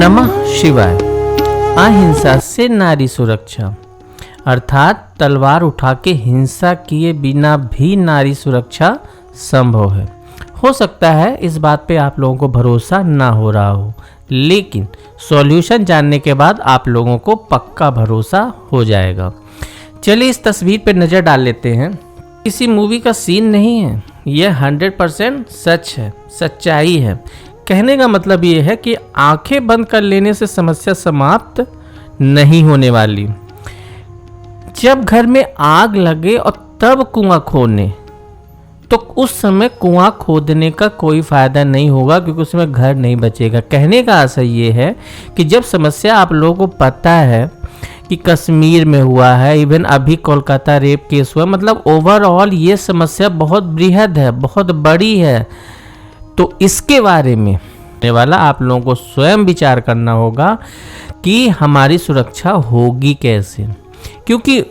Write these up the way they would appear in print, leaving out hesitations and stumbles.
नमः शिवाय। अहिंसा से नारी सुरक्षा, अर्थात तलवार उठा के हिंसा किए बिना भी नारी सुरक्षा संभव है। हो सकता है इस बात पे आप लोगों को भरोसा ना हो रहा हो, लेकिन सॉल्यूशन जानने के बाद आप लोगों को पक्का भरोसा हो जाएगा। चलिए इस तस्वीर पे नज़र डाल लेते हैं। किसी मूवी का सीन नहीं है, यह 100% सच है, सच्चाई है। कहने का मतलब ये है कि आंखें बंद कर लेने से समस्या समाप्त नहीं होने वाली। जब घर में आग लगे और तब कुआं खोदने, तो उस समय कुआं खोदने का कोई फायदा नहीं होगा, क्योंकि उसमें घर नहीं बचेगा। कहने का आशय ये है कि जब समस्या आप लोगों को पता है कि कश्मीर में हुआ है, इवन अभी कोलकाता रेप केस हुआ, मतलब ओवरऑल ये समस्या बहुत बृहद है, बहुत बड़ी है, तो इसके बारे में वाला आप लोगों को स्वयं विचार करना होगा कि हमारी सुरक्षा होगी कैसे। क्योंकि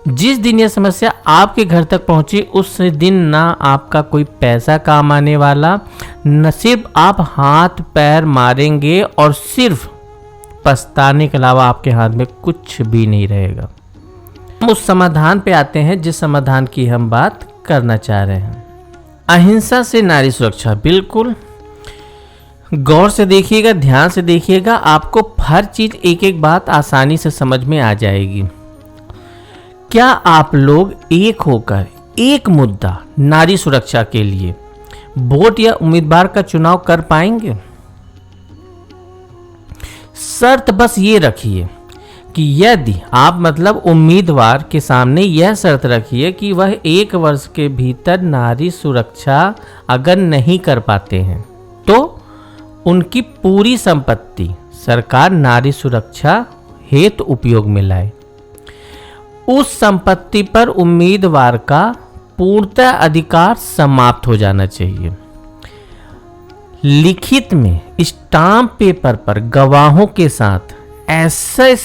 जिस दिन यह समस्या आपके घर तक पहुंची, उस दिन ना आपका कोई पैसा काम आने वाला, न सिर्फ आप हाथ पैर मारेंगे और सिर्फ पछताने के अलावा आपके हाथ में कुछ भी नहीं रहेगा। हम उस समाधान पे आते हैं जिस समाधान की हम बात करना चाह रहे हैं। अहिंसा से नारी सुरक्षा, बिल्कुल गौर से देखिएगा, ध्यान से देखिएगा, आपको हर चीज एक एक बात आसानी से समझ में आ जाएगी। क्या आप लोग एक होकर एक मुद्दा नारी सुरक्षा के लिए वोट या उम्मीदवार का चुनाव कर पाएंगे? शर्त बस ये रखिए कि यदि आप मतलब उम्मीदवार के सामने यह शर्त रखिए कि वह 1 वर्ष के भीतर नारी सुरक्षा अगर नहीं कर पाते हैं तो उनकी पूरी संपत्ति सरकार नारी सुरक्षा हेतु उपयोग में लाए। उस संपत्ति पर उम्मीदवार का पूर्णतः अधिकार समाप्त हो जाना चाहिए। लिखित में स्टाम्प पेपर पर गवाहों के साथ ऐसे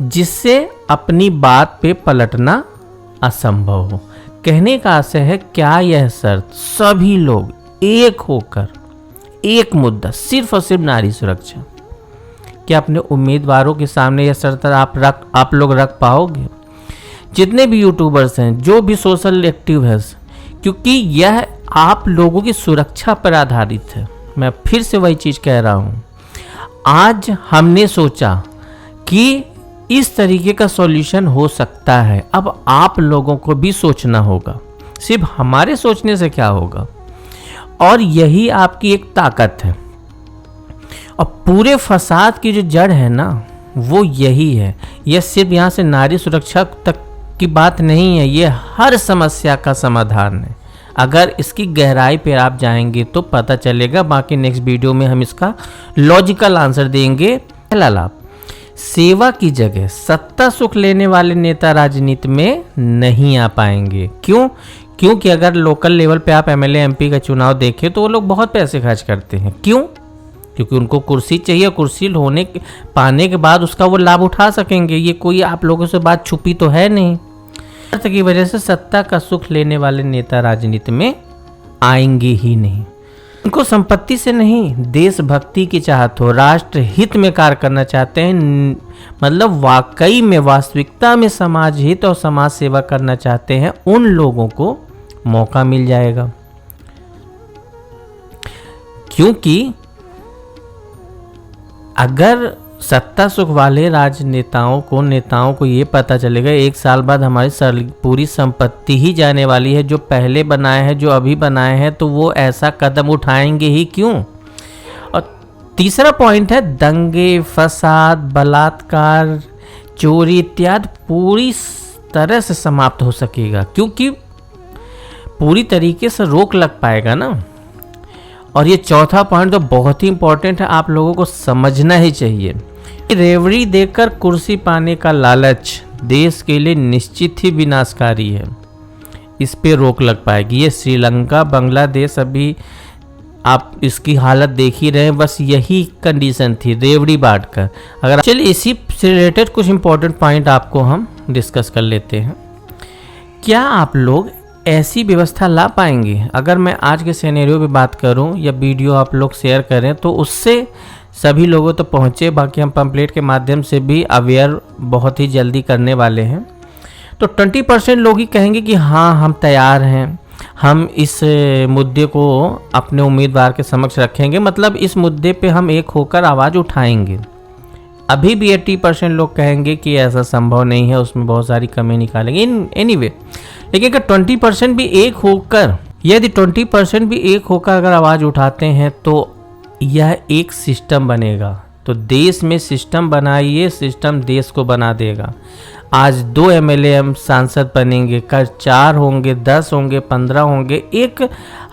जिससे अपनी बात पे पलटना असंभव हो। कहने का आशय है क्या यह शर्त सभी लोग एक होकर एक मुद्दा सिर्फ और सिर्फ नारी सुरक्षा, क्या अपने उम्मीदवारों के सामने यह शर्त आप लोग रख पाओगे? जितने भी यूट्यूबर्स हैं, जो भी सोशल एक्टिव है, क्योंकि यह आप लोगों की सुरक्षा पर आधारित है। मैं फिर से वही चीज़ कह रहा हूँ। आज हमने सोचा कि इस तरीके का सॉल्यूशन हो सकता है, अब आप लोगों को भी सोचना होगा। सिर्फ हमारे सोचने से क्या होगा? और यही आपकी एक ताकत है। और पूरे फसाद की जो जड़ है ना, वो यही है। यह सिर्फ यहाँ से नारी सुरक्षा तक की बात नहीं है, ये हर समस्या का समाधान है। अगर इसकी गहराई पे आप जाएंगे तो पता चलेगा। बाकी नेक्स्ट वीडियो में हम इसका लॉजिकल आंसर देंगे। पहला लाभ, सेवा की जगह सत्ता सुख लेने वाले नेता राजनीति में नहीं आ पाएंगे। क्यों? क्योंकि अगर लोकल लेवल पे आप एमएलए एमपी का चुनाव देखें तो वो लोग बहुत पैसे खर्च करते हैं। क्यों? क्योंकि उनको कुर्सी चाहिए, कुर्सी पाने के बाद उसका वो लाभ उठा सकेंगे। ये कोई आप लोगों से बात छुपी तो है नहीं। की वजह से सत्ता का सुख लेने वाले नेता राजनीति में आएंगे ही नहीं। उनको संपत्ति से नहीं, देशभक्ति की चाहत हो, राष्ट्र हित में कार्य करना चाहते हैं, मतलब वाकई में वास्तविकता में समाज हित और समाज सेवा करना चाहते हैं, उन लोगों को मौका मिल जाएगा। क्योंकि अगर सत्ता सुख वाले नेताओं को ये पता चलेगा 1 साल बाद हमारी पूरी संपत्ति ही जाने वाली है, जो पहले बनाए हैं, जो अभी बनाए हैं, तो वो ऐसा कदम उठाएंगे ही क्यों? और तीसरा पॉइंट है दंगे, फसाद, बलात्कार, चोरी इत्यादि पूरी तरह से समाप्त हो सकेगा, क्योंकि पूरी तरीके से रोक लग पाएगा ना। और ये चौथा पॉइंट तो बहुत ही इंपॉर्टेंट है, आप लोगों को समझना ही चाहिए। रेवड़ी देकर कुर्सी पाने का लालच देश के लिए निश्चित ही विनाशकारी है। इस पे रोक लग पाएगी। ये श्रीलंका, बांग्लादेश, अभी आप इसकी हालत देख ही रहे हैं। बस यही कंडीशन थी, रेवड़ी बांट कर। अगर चलिए इसी से रिलेटेड कुछ इंपॉर्टेंट पॉइंट आपको हम डिस्कस कर लेते हैं। क्या आप लोग ऐसी व्यवस्था ला पाएंगे? अगर मैं आज के सिनेरियो पे बात करूं या वीडियो आप लोग शेयर करें तो उससे सभी लोगों तो पहुँचे, बाकी हम पम्पलेट के माध्यम से भी अवेयर बहुत ही जल्दी करने वाले हैं। तो 20% लोग ही कहेंगे कि हाँ हम तैयार हैं, हम इस मुद्दे को अपने उम्मीदवार के समक्ष रखेंगे, मतलब इस मुद्दे पे हम एक होकर आवाज़ उठाएंगे। अभी भी 80% लोग कहेंगे कि ऐसा संभव नहीं है, उसमें बहुत सारी कमी निकालेंगे। एनीवे, लेकिन अगर 20% भी एक होकर, यदि 20% भी एक होकर अगर आवाज़ उठाते हैं तो यह एक सिस्टम बनेगा। तो देश में सिस्टम बनाइए, सिस्टम देश को बना देगा। आज 2 MLA हम सांसद बनेंगे, कल 4 होंगे, 10 होंगे, 15 होंगे, एक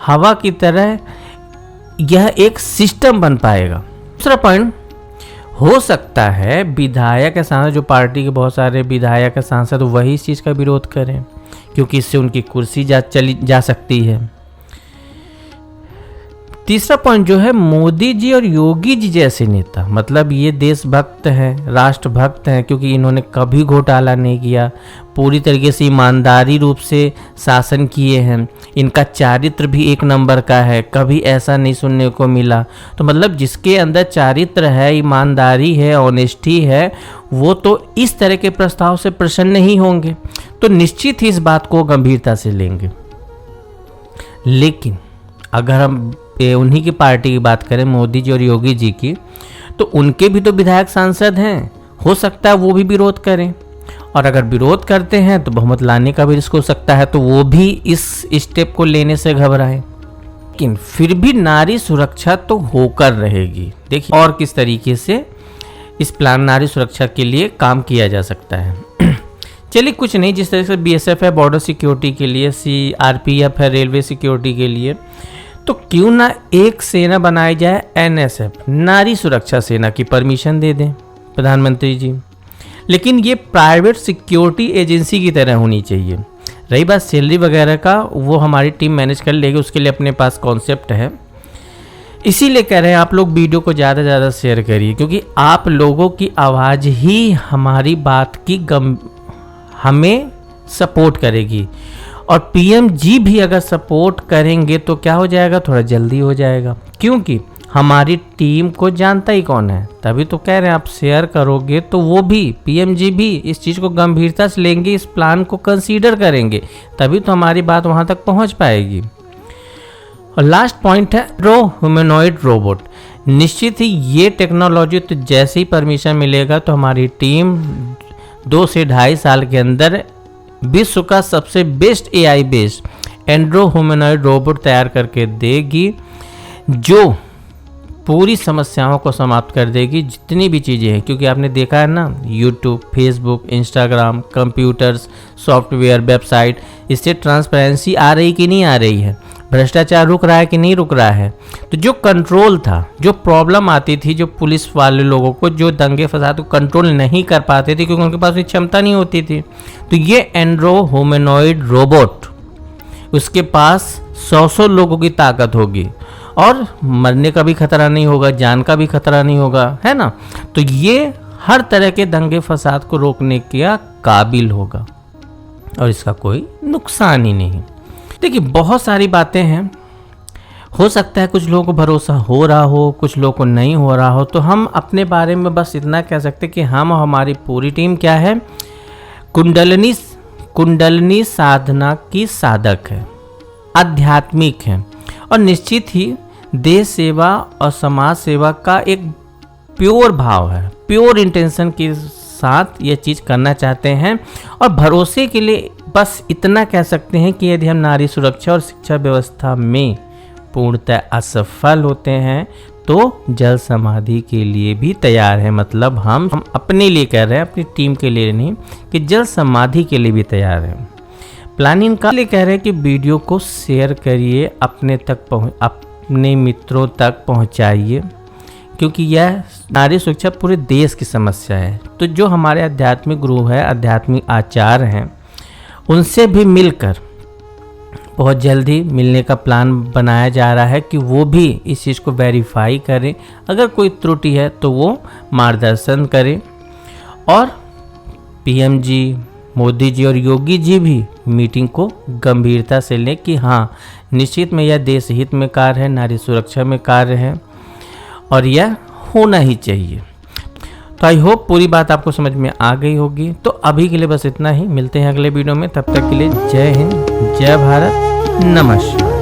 हवा की तरह यह एक सिस्टम बन पाएगा। दूसरा पॉइंट, हो सकता है विधायक सांसद, जो पार्टी के बहुत सारे विधायक सांसद वही इस चीज़ का विरोध करें, क्योंकि इससे उनकी कुर्सी जा सकती है। तीसरा पॉइंट जो है, मोदी जी और योगी जी जैसे नेता, मतलब ये देशभक्त हैं, राष्ट्रभक्त हैं, क्योंकि इन्होंने कभी घोटाला नहीं किया, पूरी तरीके से ईमानदारी रूप से शासन किए हैं, इनका चारित्र भी एक नंबर का है, कभी ऐसा नहीं सुनने को मिला। तो मतलब जिसके अंदर चारित्र है, ईमानदारी है, ऑनेस्टी है, वो तो इस तरह के प्रस्ताव से प्रसन्न ही होंगे, तो निश्चित ही इस बात को गंभीरता से लेंगे। लेकिन अगर हम उन्हीं की पार्टी की बात करें, मोदी जी और योगी जी की, तो उनके भी तो विधायक सांसद हैं, हो सकता है वो भी विरोध करें, और अगर विरोध करते हैं तो बहुमत लाने का भी रिस्क हो सकता है, तो वो भी इस स्टेप को लेने से घबराएं। लेकिन फिर भी नारी सुरक्षा तो होकर रहेगी। देखिए और किस तरीके से इस प्लान नारी सुरक्षा के लिए काम किया जा सकता है। चलिए, कुछ नहीं, जिस तरह से BSF है बॉर्डर सिक्योरिटी के लिए, CRPF है रेलवे सिक्योरिटी के लिए, तो क्यों ना एक सेना बनाई जाए, NSF, नारी सुरक्षा सेना की परमिशन दे दें प्रधानमंत्री जी। लेकिन ये प्राइवेट सिक्योरिटी एजेंसी की तरह होनी चाहिए। रही बात सैलरी वगैरह का, वो हमारी टीम मैनेज कर लेगी, उसके लिए अपने पास कॉन्सेप्ट है। इसीलिए कह रहे हैं आप लोग वीडियो को ज़्यादा से ज़्यादा शेयर करिए, क्योंकि आप लोगों की आवाज़ ही हमारी बात की हमें सपोर्ट करेगी। और PM जी भी अगर सपोर्ट करेंगे तो क्या हो जाएगा, थोड़ा जल्दी हो जाएगा, क्योंकि हमारी टीम को जानता ही कौन है। तभी तो कह रहे हैं आप शेयर करोगे तो वो भी, PM जी भी इस चीज़ को गंभीरता से लेंगे, इस प्लान को कंसीडर करेंगे, तभी तो हमारी बात वहाँ तक पहुँच पाएगी। और लास्ट पॉइंट है ह्यूमनॉइड रोबोट। निश्चित ही ये टेक्नोलॉजी तो जैसे ही परमिशन मिलेगा तो हमारी टीम 2 से 2.5 साल के अंदर विश्व का सबसे बेस्ट AI बेस्ड एंड्रो ह्यूमनॉइड रोबोट तैयार करके देगी, जो पूरी समस्याओं को समाप्त कर देगी, जितनी भी चीज़ें हैं। क्योंकि आपने देखा है ना, YouTube, Facebook, Instagram, computers, software, website, इससे ट्रांसपेरेंसी आ रही कि नहीं आ रही है, भ्रष्टाचार रुक रहा है कि नहीं रुक रहा है। तो जो कंट्रोल था, जो प्रॉब्लम आती थी, जो पुलिस वाले लोगों को जो दंगे फसाद को कंट्रोल नहीं कर पाते थे क्योंकि उनके पास उतनी क्षमता नहीं होती थी, तो ये एंड्रो ह्यूमनॉइड रोबोट, उसके पास 100 लोगों की ताकत होगी और मरने का भी खतरा नहीं होगा, जान का भी खतरा नहीं होगा, है ना। तो ये हर तरह के दंगे फसाद को रोकने के काबिल होगा और इसका कोई नुकसान ही नहीं। देखिए बहुत सारी बातें हैं, हो सकता है कुछ लोगों को भरोसा हो रहा हो, कुछ लोगों को नहीं हो रहा हो। तो हम अपने बारे में बस इतना कह सकते कि हम और हमारी पूरी टीम क्या है, कुंडलनी साधना की साधक है, आध्यात्मिक है, और निश्चित ही देश सेवा और समाज सेवा का एक प्योर भाव है, प्योर इंटेंशन के साथ ये चीज़ करना चाहते हैं। और भरोसे के लिए बस इतना कह सकते हैं कि यदि हम नारी सुरक्षा और शिक्षा व्यवस्था में पूर्णतः असफल होते हैं तो जल समाधि के लिए भी तैयार हैं। मतलब हम अपने लिए कह रहे हैं, अपनी टीम के लिए नहीं, कि जल समाधि के लिए भी तैयार हैं। प्लानिंग का लिए कह रहे हैं कि वीडियो को शेयर करिए, अपने मित्रों तक पहुंचाइए, क्योंकि यह नारी सुरक्षा पूरे देश की समस्या है। तो जो हमारे आध्यात्मिक गुरु हैं, आध्यात्मिक आचार्य हैं, उनसे भी मिलकर बहुत जल्दी मिलने का प्लान बनाया जा रहा है कि वो भी इस चीज़ को वेरीफाई करें, अगर कोई त्रुटि है तो वो मार्गदर्शन करें। और PM जी, मोदी जी और योगी जी भी मीटिंग को गंभीरता से लें कि हाँ, निश्चित में यह देश हित में कार्य है, नारी सुरक्षा में कार्य है और यह होना ही चाहिए। तो आई होप पूरी बात आपको समझ में आ गई होगी। तो अभी के लिए बस इतना ही, मिलते हैं अगले वीडियो में, तब तक के लिए जय हिंद, जय भारत, नमस्कार।